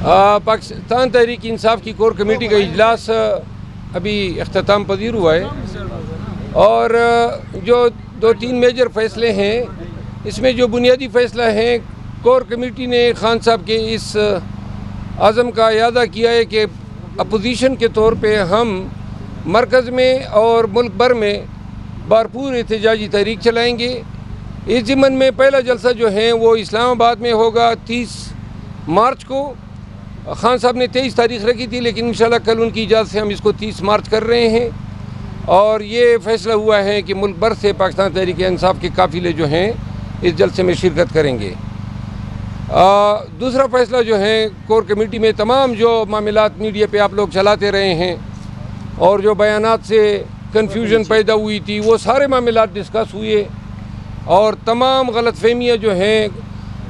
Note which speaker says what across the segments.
Speaker 1: پاکستان تحریک انصاف کی core committee کا اجلاس ابھی اختتام پذیر ہوا ہے، اور جو 2-3 میجر فیصلے ہیں، اس میں جو بنیادی فیصلہ ہیں، کور کمیٹی نے خان صاحب کے اس عزم کا اعادہ کیا ہے کہ اپوزیشن کے طور پہ ہم مرکز میں اور ملک بھر میں بھرپور احتجاجی تحریک چلائیں گے۔ اس ضمن میں پہلا جلسہ جو ہے وہ اسلام آباد میں ہوگا 30 مارچ کو۔ خان صاحب نے 23 تاریخ رکھی تھی، لیکن انشاءاللہ کل ان کی اجازت سے ہم اس کو 30 مارچ کر رہے ہیں، اور یہ فیصلہ ہوا ہے کہ ملک بھر سے پاکستان تحریک انصاف کے قافلے جو ہیں اس جلسے میں شرکت کریں گے۔ دوسرا فیصلہ جو ہے، کور کمیٹی میں تمام جو معاملات میڈیا پہ آپ لوگ چلاتے رہے ہیں اور جو بیانات سے کنفیوژن پیدا ہوئی تھی، وہ سارے معاملات ڈسکس ہوئے، اور تمام غلط فہمیاں جو ہیں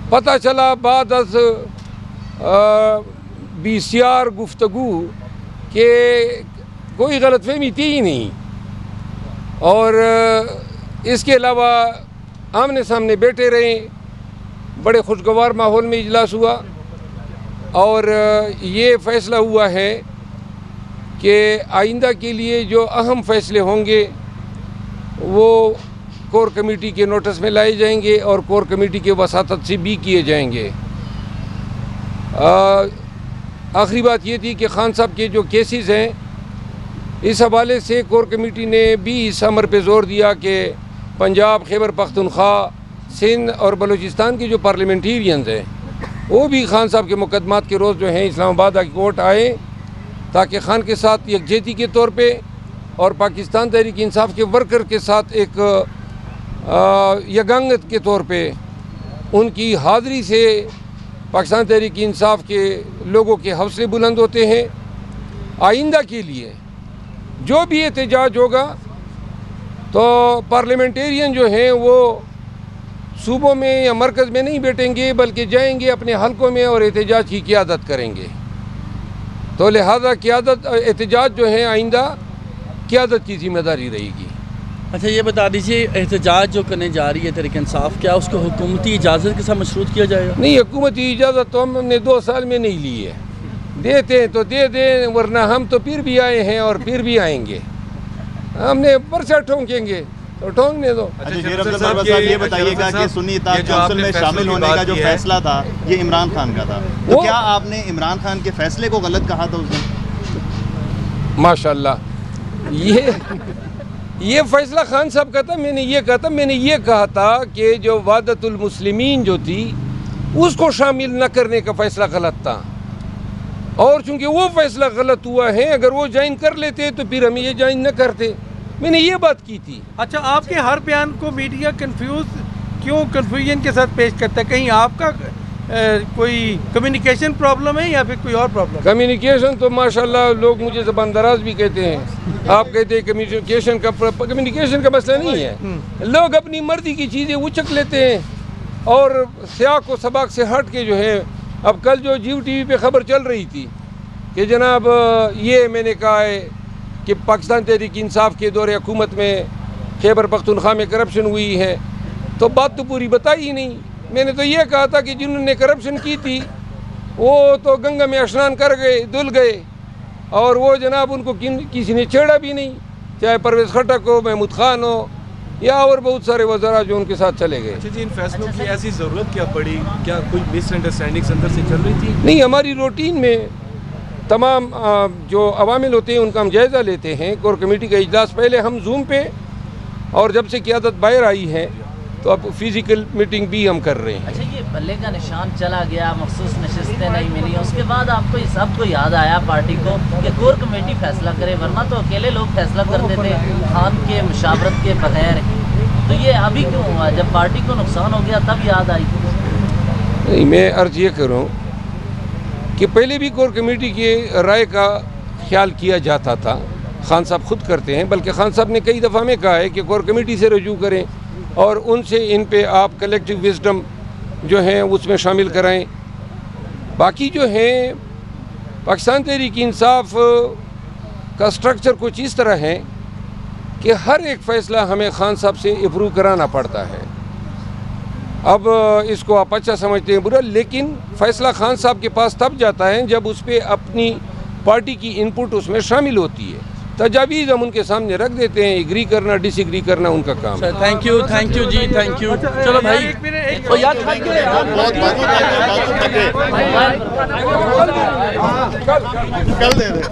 Speaker 1: پتہ چلا بعد از بسیار گفتگو کہ کوئی غلط فہمی تھی ہی نہیں، اور اس کے علاوہ آمنے سامنے بیٹھے رہے، بڑے خوشگوار ماحول میں اجلاس ہوا، اور یہ فیصلہ ہوا ہے کہ آئندہ کے لیے جو اہم فیصلے ہوں گے وہ کور کمیٹی کے نوٹس میں لائے جائیں گے اور کور کمیٹی کے وساطت سے بھی کیے جائیں گے۔ آخری بات یہ تھی کہ خان صاحب کے جو کیسز ہیں، اس حوالے سے کور کمیٹی نے بھی اس امر پہ زور دیا کہ پنجاب، خیبر پختونخوا، سندھ اور بلوچستان کے جو پارلیمنٹیرینز ہیں وہ بھی خان صاحب کے مقدمات کے روز جو ہیں اسلام آباد ہائی کورٹ آئے، تاکہ خان کے ساتھ یکجہتی کے طور پہ اور پاکستان تحریک انصاف کے ورکر کے ساتھ ایک یگانگت کے طور پہ ان کی حاضری سے پاکستان تحریک انصاف کے لوگوں کے حوصلے بلند ہوتے ہیں۔ آئندہ کے لیے جو بھی احتجاج ہوگا تو پارلیمنٹیرین جو ہیں وہ صوبوں میں یا مرکز میں نہیں بیٹھیں گے، بلکہ جائیں گے اپنے حلقوں میں اور احتجاج کی قیادت کریں گے۔ تو لہذا احتجاج جو ہے آئندہ قیادت کی ذمہ داری رہے گی۔
Speaker 2: اچھا یہ بتا دیجیے، احتجاج جو کرنے جا رہی ہے تحریک انصاف، کیا اس کو حکومتی اجازت کے ساتھ مشروط کیا جائے گا؟
Speaker 1: نہیں، حکومتی اجازت تو ہم نے 2 سال میں نہیں لی ہے، دیتے ہیں تو دے دیں، ورنہ ہم تو پھر بھی آئے ہیں اور پھر بھی آئیں گے۔ ہم نے پرچہ ٹھونکیں گے تو ٹھونکنے دو۔
Speaker 3: صاحب یہ بتائیے گا کہ سنی اتحاد کونسل میں شامل ہونے کا جو فیصلہ تھا یہ عمران خان کا تھا، تو کیا آپ نے عمران خان کے فیصلے کو غلط کہا تھا اس دن؟
Speaker 1: ماشاءاللہ، یہ فیصلہ خان صاحب کا تھا، میں نے یہ کہا تھا کہ جو وحدت المسلمین جو تھی اس کو شامل نہ کرنے کا فیصلہ غلط تھا، اور چونکہ وہ فیصلہ غلط ہوا ہے، اگر وہ جوائن کر لیتے تو پھر ہمیں یہ جوائن نہ کرتے، میں نے یہ بات کی تھی۔
Speaker 4: اچھا، آپ کے ہر بیان کو میڈیا کنفیوژن کے ساتھ پیش کرتا ہے، کہیں آپ کا کوئی کمیونیکیشن پرابلم ہے یا پھر کوئی اور پرابلم؟
Speaker 1: کمیونیکیشن تو ماشاءاللہ لوگ مجھے زبان دراز بھی کہتے ہیں، آپ کہتے ہیں کمیونیکیشن کا مسئلہ نہیں ہے، لوگ اپنی مرضی کی چیزیں اچک لیتے ہیں، اور سیاق و سباق سے ہٹ کے جو ہے، اب کل جو جیو ٹی وی پہ خبر چل رہی تھی کہ جناب یہ میں نے کہا ہے کہ پاکستان تحریک انصاف کے دور حکومت میں خیبر پختونخوا میں کرپشن ہوئی ہے، تو بات تو پوری بتائی ہی نہیں۔ میں نے تو یہ کہا تھا کہ جنہوں نے کرپشن کی تھی وہ تو گنگا میں اشنان کر گئے، دھل گئے، اور وہ جناب ان کو کسی نے چھیڑا بھی نہیں، چاہے پرویز خٹک ہو، محمود خان ہو، یا اور بہت سارے وزراء جو ان کے ساتھ چلے گئے۔
Speaker 5: اچھا جی، ان فیصلوں کی ایسی ضرورت کیا پڑی؟ کیا کوئی مس انڈرسٹینڈنگ اندر سے چل رہی تھی؟
Speaker 1: نہیں، ہماری روٹین میں تمام جو عوامل ہوتے ہیں ان کا ہم جائزہ لیتے ہیں۔ کور کمیٹی کا اجلاس پہلے ہم زوم پہ، اور جب سے قیادت باہر آئی ہے تو اب فزیکل میٹنگ بھی ہم کر رہے ہیں۔
Speaker 6: اچھا، یہ بلے کا نشان چلا گیا، مخصوص نشستیں نہیں ملی، اس کے بعد آپ کو سب کو یاد آیا پارٹی کو کہ کور کمیٹی فیصلہ کرے، ورنہ تو اکیلے لوگ فیصلہ کرتے تھے خان کے مشاورت کے بغیر، تو یہ ابھی کیوں ہوا؟ جب پارٹی کو نقصان ہو گیا تب یاد آئی؟
Speaker 1: نہیں، میں عرض یہ کروں کہ پہلے بھی کور کمیٹی کی رائے کا خیال کیا جاتا تھا، خان صاحب خود کرتے ہیں، بلکہ خان صاحب نے کئی دفعہ میں کہا ہے کہ کور کمیٹی سے رجوع کریں اور ان سے ان پہ آپ کلیکٹیو وزڈم جو ہیں اس میں شامل کرائیں۔ باقی جو ہیں پاکستان تحریک انصاف کا سٹرکچر کچھ اس طرح ہے کہ ہر ایک فیصلہ ہمیں خان صاحب سے اپروو کرانا پڑتا ہے۔ اب اس کو آپ اچھا سمجھتے ہیں برا، لیکن فیصلہ خان صاحب کے پاس تب جاتا ہے جب اس پہ اپنی پارٹی کی انپٹ اس میں شامل ہوتی ہے. تجاویز ہم ان کے سامنے رکھ دیتے ہیں، ایگری کرنا ڈس ایگری کرنا ان کا کام ہے.
Speaker 2: تھینک یو جی، تھینک یو. چلو بھائی او یار تھک گئے
Speaker 3: کل دے دیں.